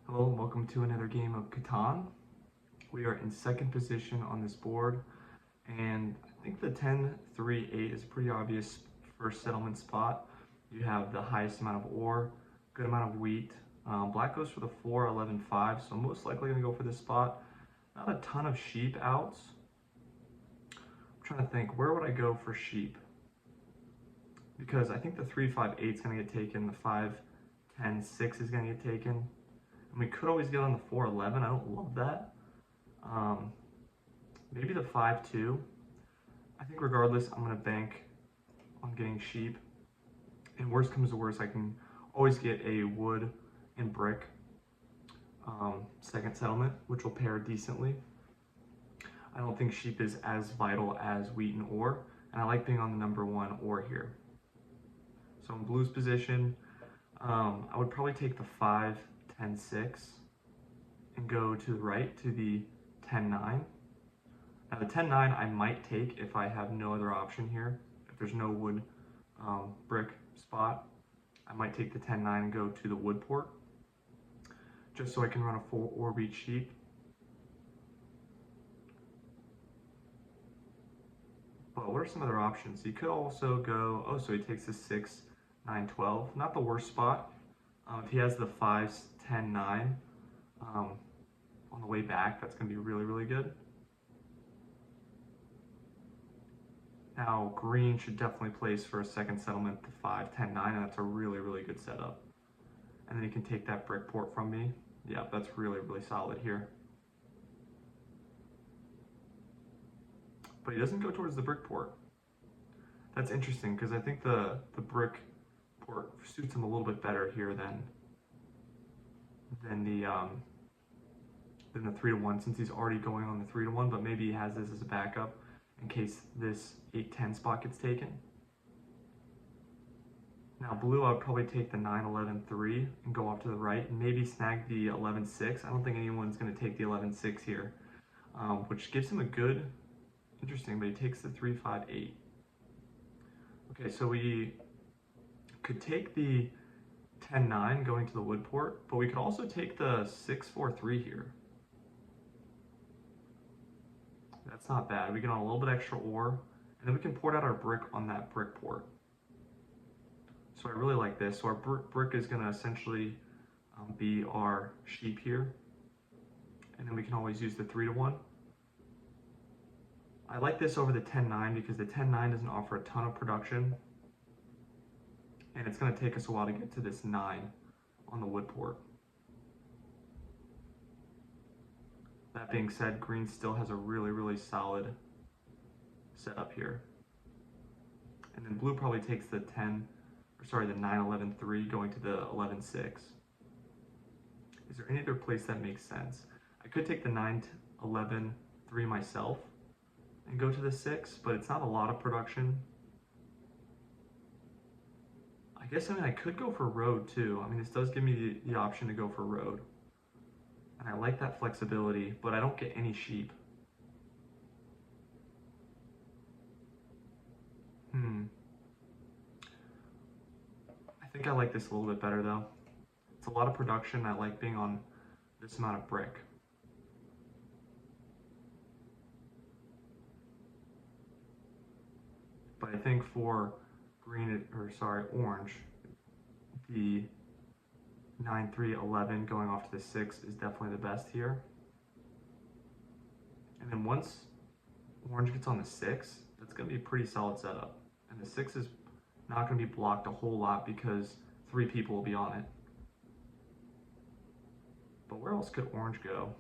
Hello and welcome to another game of Catan. We are in second position on this board, and I think the 10-3-8 is a pretty obvious first settlement spot. You have the highest amount of ore, good amount of wheat. Black goes for the 4-11-5, so I'm most likely going to go for this spot. Not a ton of sheep outs. I'm trying to think, where would I go for sheep? Because I think the 3-5-8 is going to get taken, the 5-10-6 is going to get taken. And we could always get on the 4-11. I don't love that. Maybe the 5-2. I think regardless, I'm going to bank on getting sheep. And worst comes to worst, I can always get a wood and brick second settlement, which will pair decently. I don't think sheep is as vital as wheat and ore, and I like being on the number one ore here. So in blue's position, I would probably take the 5-10-6 and go to the right to the 10-9. Now the 10-9 I might take if I have no other option here. If there's no wood brick spot, I might take the 10-9 and go to the wood port, just so I can run a full ore wheat sheep. But what are some other options? You could also go, oh, so he takes the 6-9-12. Not the worst spot. If he has the 5-10-9 on the way back, that's going to be really, really good. Now, green should definitely place for a second settlement the 5-10-9, and that's a really, really good setup. And then he can take that brick port from me. Yeah, that's really, really solid here. But he doesn't go towards the brick port. That's interesting, because I think the brick port suits him a little bit better here than the 3-1, since he's already going on the 3-1, but maybe he has this as a backup in case this 8-10 spot gets taken. Now blue, I would probably take the 9-11-3 and go off to the right and maybe snag the 11-6. I don't think anyone's going to take the 11-6 here, which gives him a good, interesting, but he takes the 3-5-8. Okay, so we could take the 10-9 going to the wood port, but we could also take the 6-4-3 here. That's not bad. We get on a little bit extra ore, and then we can port out our brick on that brick port. So I really like this. So our brick is going to essentially be our sheep here, and then we can always use the 3-1. I like this over the 10-9 because the 10-9 doesn't offer a ton of production, and it's going to take us a while to get to this 9 on the wood port. That being said, green still has a really, really solid setup here. And then blue probably takes the 9-11-3 going to the 11-6. Is there any other place that makes sense? I could take the 9-11-3 myself and go to the 6, but it's not a lot of production. I guess, I could go for road too. This does give me the option to go for road. And I like that flexibility, but I don't get any sheep. I think I like this a little bit better though. It's a lot of production. I like being on this amount of brick. But I think for orange, the 9-3-11 going off to the 6 is definitely the best here. And then once orange gets on the 6, that's going to be a pretty solid setup. And the 6 is not going to be blocked a whole lot because 3 people will be on it. But where else could orange go?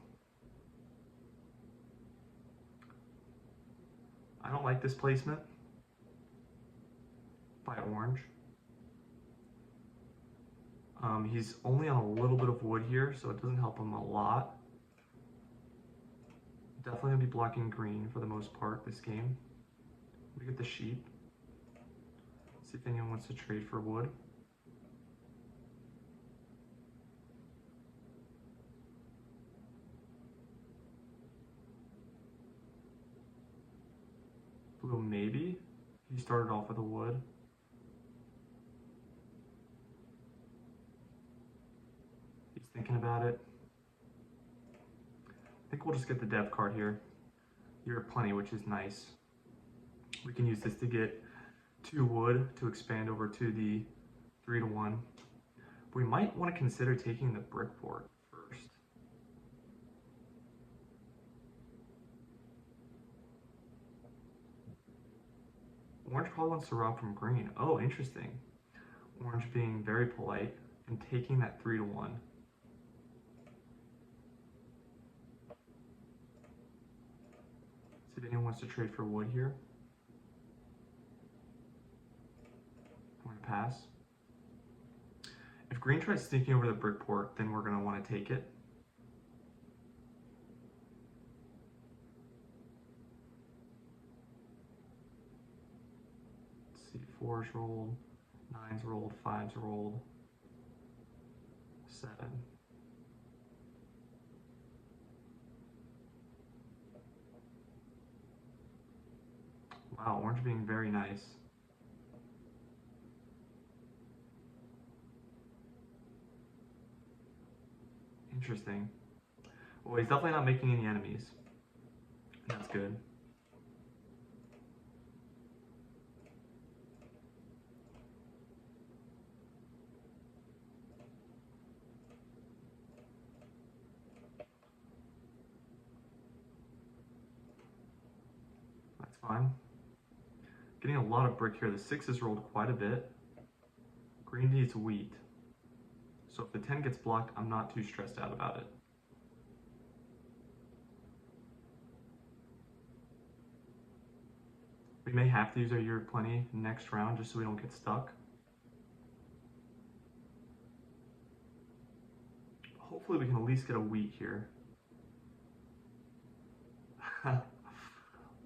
I don't like this placement by orange. He's only on a little bit of wood here, so it doesn't help him a lot. Definitely gonna be blocking green for the most part this game. We get the sheep. See if anyone wants to trade for wood. Blue, maybe. He started off with a wood. Thinking about it. think we'll just get the dev card here. You're plenty, which is nice. We can use this to get 2 wood to expand over to the 3-1. We might want to consider taking the brick port first. Orange probably wants to rob from green. Oh, interesting. Orange being very polite and taking that 3-1. See if anyone wants to trade for wood here. I'm going to pass. If green tries sneaking over the brick port, then we're going to want to take it. Let's see, 4's rolled, 9's rolled, 5's rolled, 7. Wow, orange being very nice. Interesting. Well, he's definitely not making any enemies. That's good. That's fine. Getting a lot of brick here. The 6 is rolled quite a bit. Green needs wheat. So if the 10 gets blocked, I'm not too stressed out about it. We may have to use our year of plenty next round just so we don't get stuck. Hopefully we can at least get a wheat here.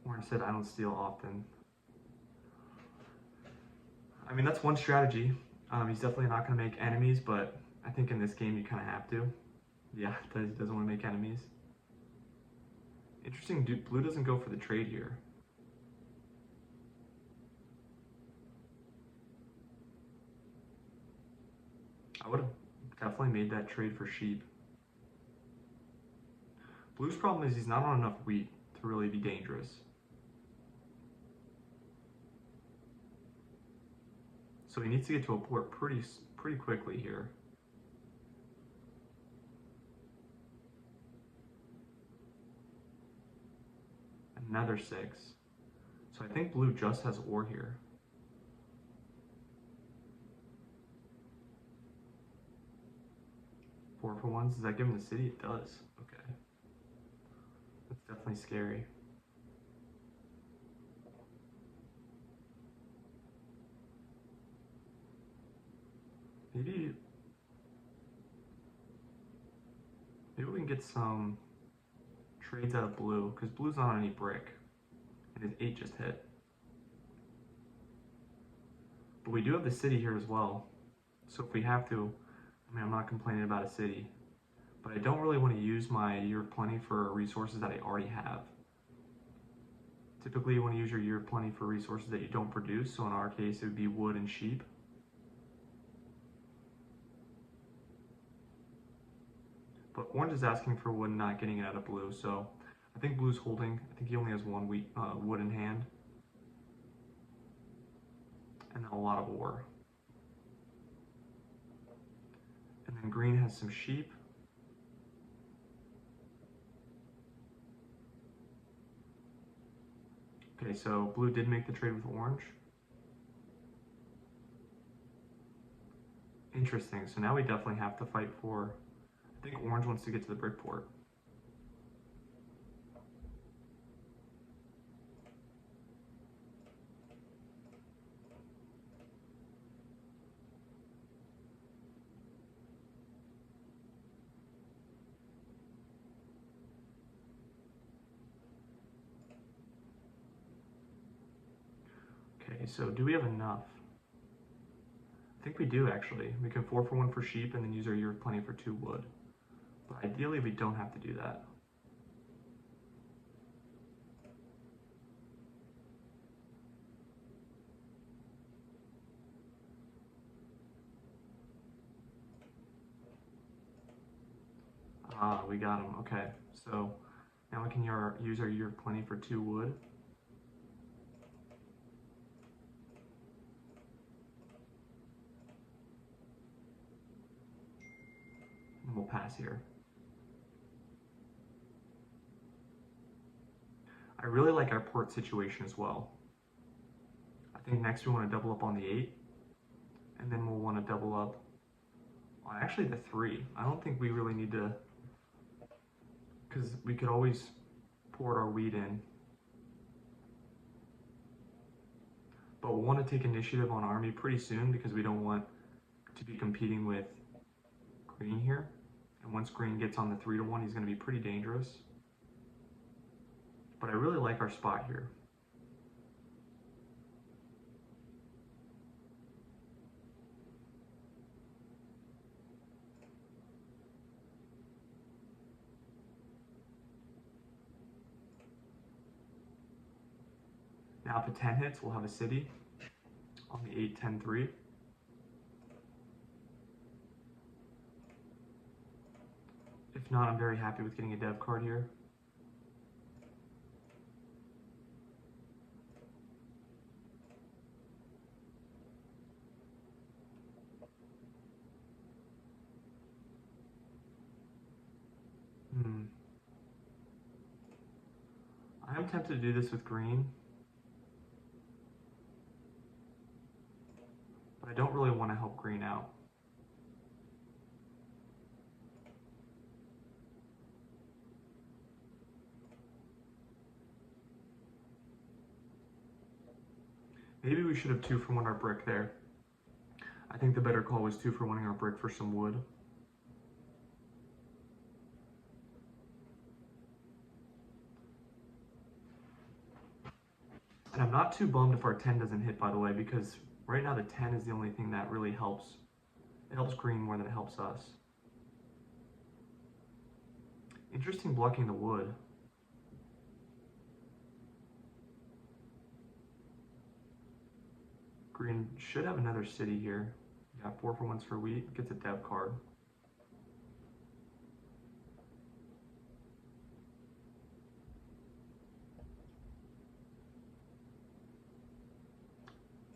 Warren said I don't steal often. I mean, that's one strategy. He's definitely not going to make enemies, but I think in this game you kind of have to. Yeah, he doesn't want to make enemies. Interesting, blue doesn't go for the trade here. I would have definitely made that trade for sheep. Blue's problem is he's not on enough wheat to really be dangerous. So he needs to get to a port pretty quickly here. Another 6. So I think blue just has ore here. Four for ones, does that give him the city? It does. Okay. That's definitely scary. Maybe we can get some trades out of blue, because blue's not on any brick, and his 8 just hit. But we do have the city here as well, so if we have to, I mean, I'm not complaining about a city, but I don't really want to use my year of plenty for resources that I already have. Typically you want to use your year of plenty for resources that you don't produce, so in our case it would be wood and sheep. But orange is asking for wood and not getting it out of blue, so I think blue's holding. I think he only has 1 wood in hand. And then a lot of ore. And then green has some sheep. Okay, so blue did make the trade with orange. Interesting, so now we definitely have to fight for, I think orange wants to get to the brick port. Okay, so do we have enough? I think we do actually. We can 4 for 1 for sheep and then use our year of plenty for 2 wood. But ideally we don't have to do that. Ah, we got him. Okay, so Now we can use our year of plenty for 2 wood. And we'll pass here. I really like our port situation as well. I think next we want to double up on the 8, and then we'll want to double up on actually the 3. I don't think we really need to, because we could always port our wheat in. But we'll want to take initiative on army pretty soon because we don't want to be competing with green here. And once green gets on the 3-1, he's going to be pretty dangerous. But I really like our spot here. Now if a 10 hits, we'll have a city on the 8, 10, 3. If not, I'm very happy with getting a dev card here. I am tempted to do this with green, but I don't really want to help green out. Maybe we should have 2-for-1 our brick there. I think the better call was 2-for-1ing our brick for some wood. And I'm not too bummed if our 10 doesn't hit, by the way, because right now the 10 is the only thing that really helps. It helps green more than it helps us. Interesting blocking the wood. Green should have another city here. Yeah, 4-for-1s for wheat, gets a dev card.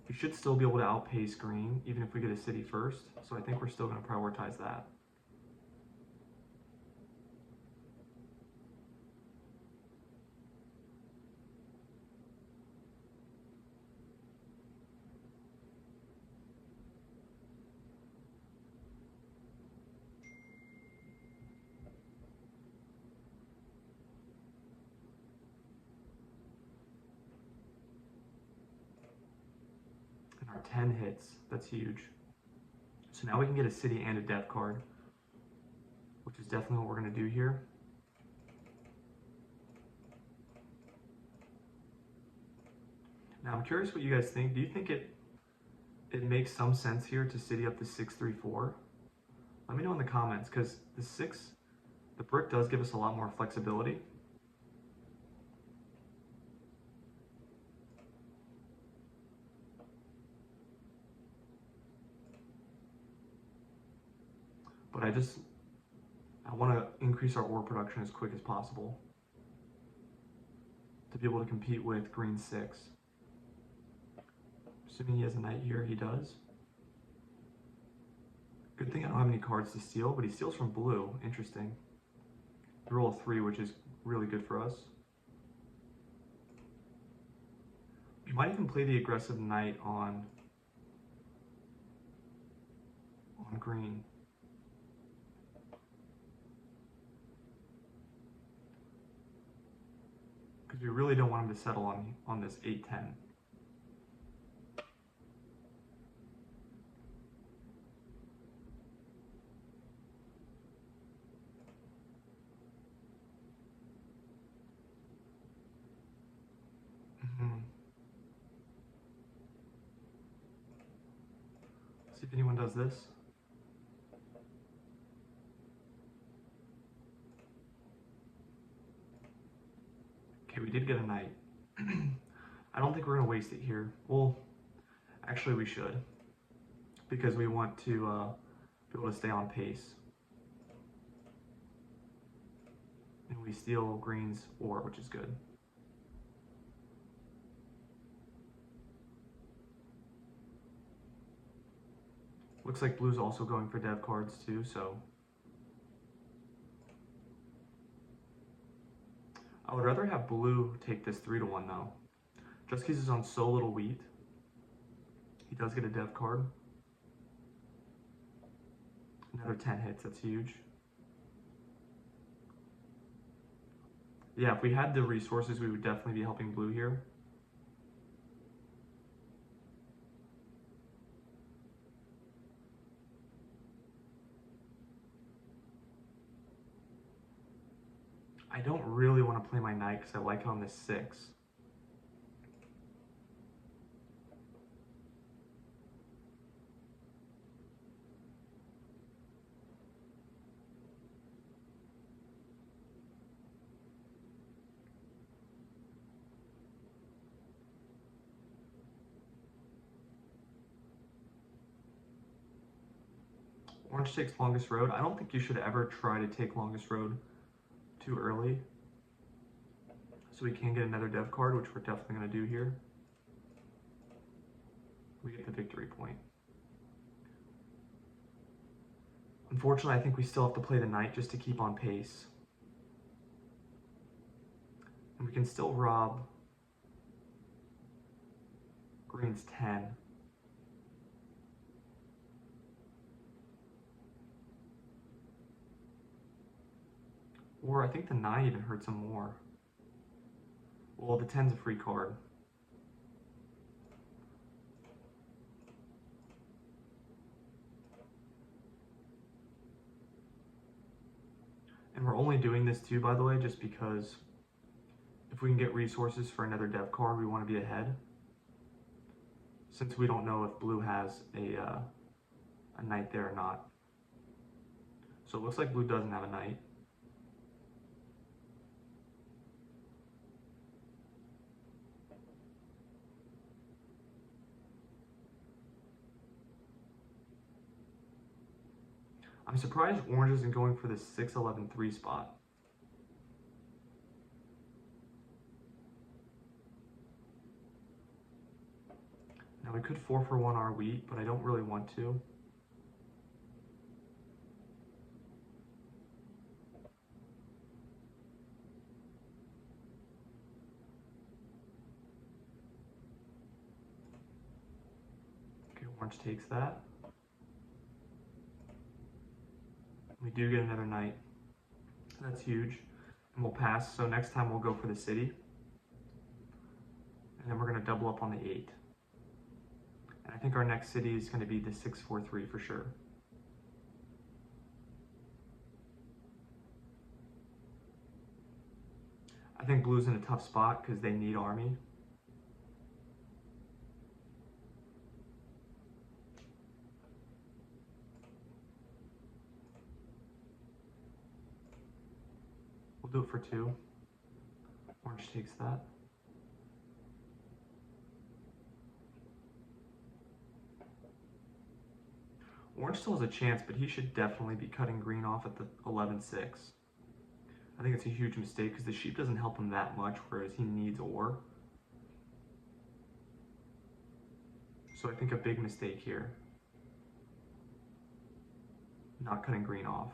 We should still be able to outpace green, even if we get a city first. So I think we're still going to prioritize that. Our 10 hits, that's huge. So now we can get a city and a dev card, which is definitely what we're going to do here. Now I'm curious what you guys think. Do you think it makes some sense here to city up the 6-3-4? Let me know in the comments, because the brick does give us a lot more flexibility. But I want to increase our ore production as quick as possible to be able to compete with green 6. Assuming he has a knight here, he does. Good thing I don't have any cards to steal, but he steals from blue. Interesting. We roll a 3, which is really good for us. We might even play the aggressive knight on green. Because we really don't want him to settle on this 8-10. See if anyone does this. Okay, we did get a knight. I don't think we're going to waste it here. Well, actually we should, because we want to be able to stay on pace. And we we steal green's ore, which is good. Looks like blue's also going for dev cards too, so I would rather have blue take this 3-1 though. Just because he's on so little wheat, he does get a dev card. Another 10 hits, that's huge. Yeah, if we had the resources, we would definitely be helping blue here. I don't really want to play my knight because I like it on this 6. Orange takes longest road. I don't think you should ever try to take longest road too early. So we can get another dev card, which we're definitely going to do here. We get the victory point. Unfortunately, I think we still have to play the knight just to keep on pace. And we can still rob green's 10. Or I think the 9 even hurts him more. Well, the 10's a free card. And we're only doing this too, by the way, just because if we can get resources for another dev card, we want to be ahead. Since we don't know if blue has a knight there or not. So it looks like blue doesn't have a knight. I'm surprised orange isn't going for this 6-11-3 spot. Now we could 4-for-1 our wheat, but I don't really want to. Okay, orange takes that. We do get another knight. That's huge. And we'll pass, so next time we'll go for the city. And then we're going to double up on the 8. And I think our next city is going to be the 6-4-3 for sure. I think blue's in a tough spot because they need army. We'll do it for 2. Orange takes that. Orange still has a chance, but he should definitely be cutting green off at the 11-6. I think it's a huge mistake because the sheep doesn't help him that much, whereas he needs ore. So I think a big mistake here. Not cutting green off.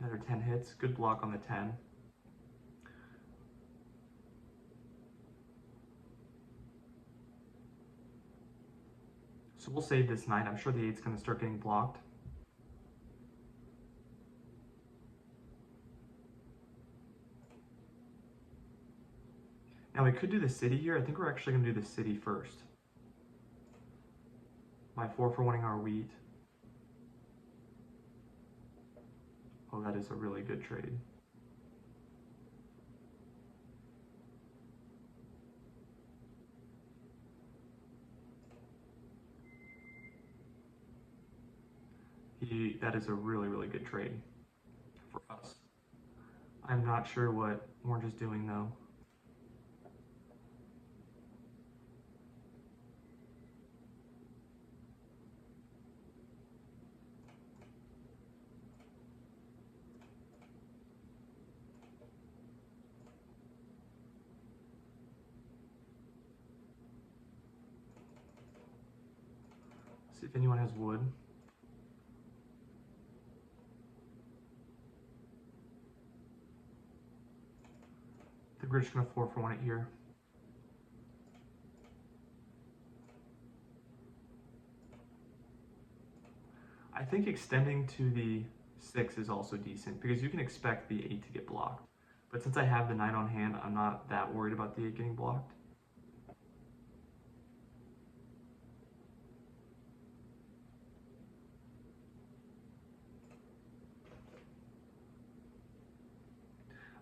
Another 10 hits, good block on the 10. So we'll save this knight. I'm sure the 8's going to start getting blocked. Now we could do the city here. I think we're actually going to do the city first. By 4-for-1ing our wheat. Oh, that is a really good trade. That is a really, really good trade for us. I'm not sure what orange is doing though. See if anyone has wood. I think we're just gonna 4-for-1 it here. I think extending to the 6 is also decent because you can expect the 8 to get blocked. But since I have the 9 on hand, I'm not that worried about the 8 getting blocked.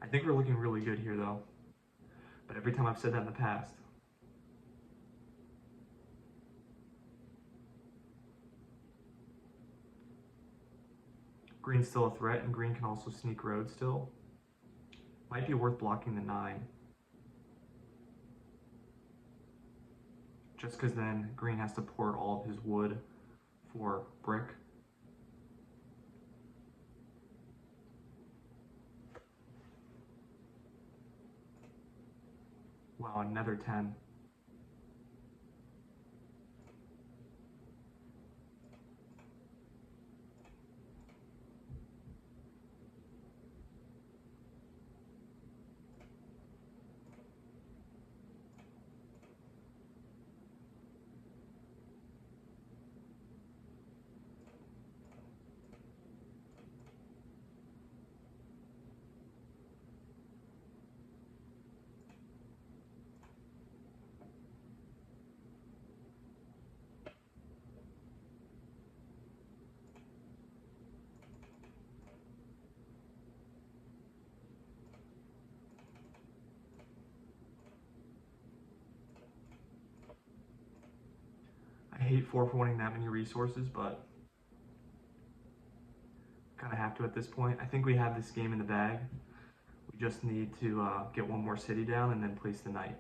I think we're looking really good here though. But every time I've said that in the past. Green's still a threat, and green can also sneak road still. Might be worth blocking the 9. Just because then green has to port all of his wood for brick. Wow, another 10. I hate 4-for-1ing that many resources, but kind of have to at this point. I think we have this game in the bag. We just need to get one more city down and then place the knight.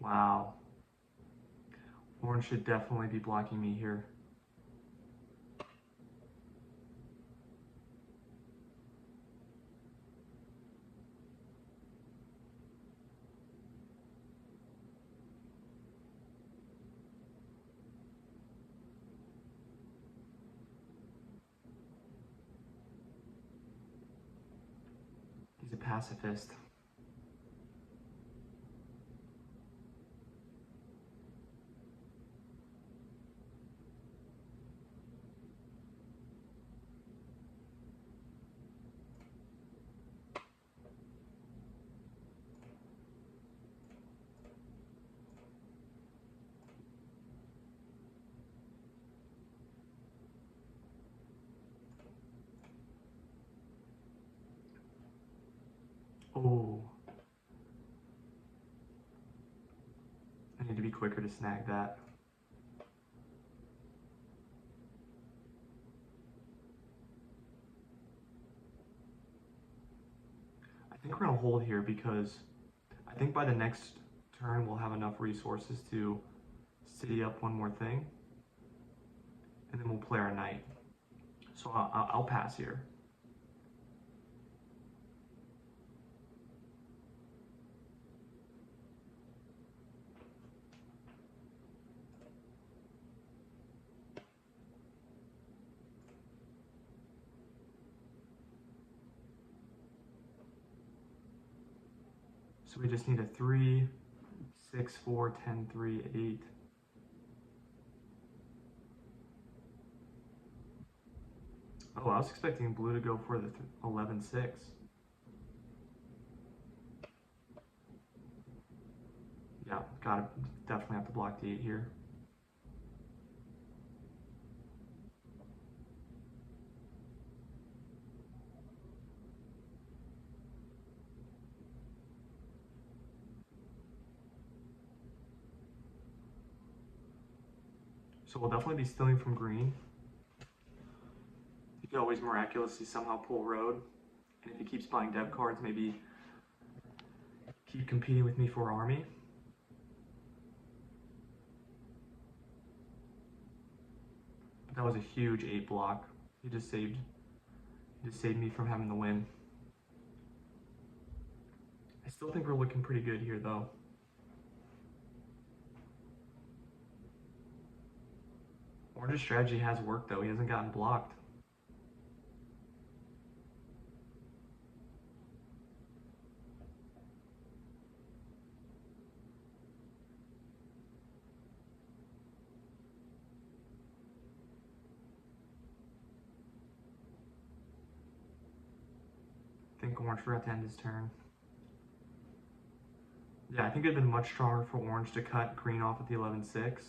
Wow. Orange should definitely be blocking me here. He's a pacifist. Oh. I need to be quicker to snag that. I think we're going to hold here because I think by the next turn we'll have enough resources to city up one more thing. And then we'll play our knight. So I'll pass here. So we just need a 3, 6, 4, 10, 3, 8. Oh, I was expecting blue to go for the 11, 6. Yeah, Gotta definitely have to block the 8 here. So we'll definitely be stealing from green. You can always miraculously somehow pull road. And if he keeps buying dev cards, maybe keep competing with me for army. But that was a huge 8 block. He just saved me from having the win. I still think we're looking pretty good here though. Orange's strategy has worked though, he hasn't gotten blocked. I think Orange forgot to end his turn. Yeah, I think it'd been much stronger for Orange to cut green off at the 11-6.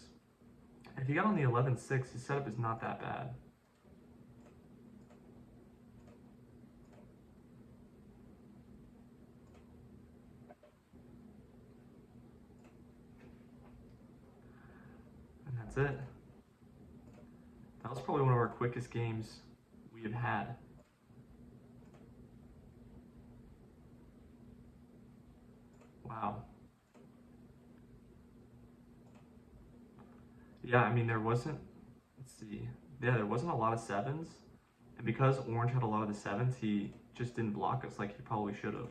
If he got on the 11-6, his setup is not that bad. And that's it. That was probably one of our quickest games we have had. Wow. Yeah, I mean, there wasn't, let's see. Yeah, there wasn't a lot of 7s. And because Orange had a lot of the 7s, he just didn't block us like he probably should have.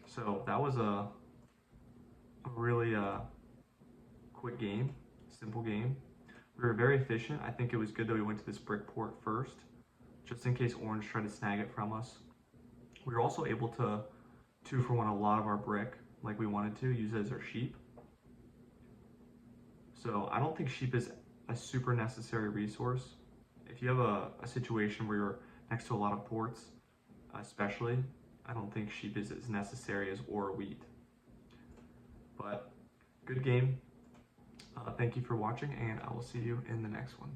So that was a really quick game, simple game. We were very efficient. I think it was good that we went to this brick port first, just in case Orange tried to snag it from us. We were also able to 2-for-1 a lot of our brick like we wanted to, use it as our sheep. So I don't think sheep is a super necessary resource. If you have a situation where you're next to a lot of ports, especially, I don't think sheep is as necessary as ore or wheat. But good game. Thank you for watching, and I will see you in the next one.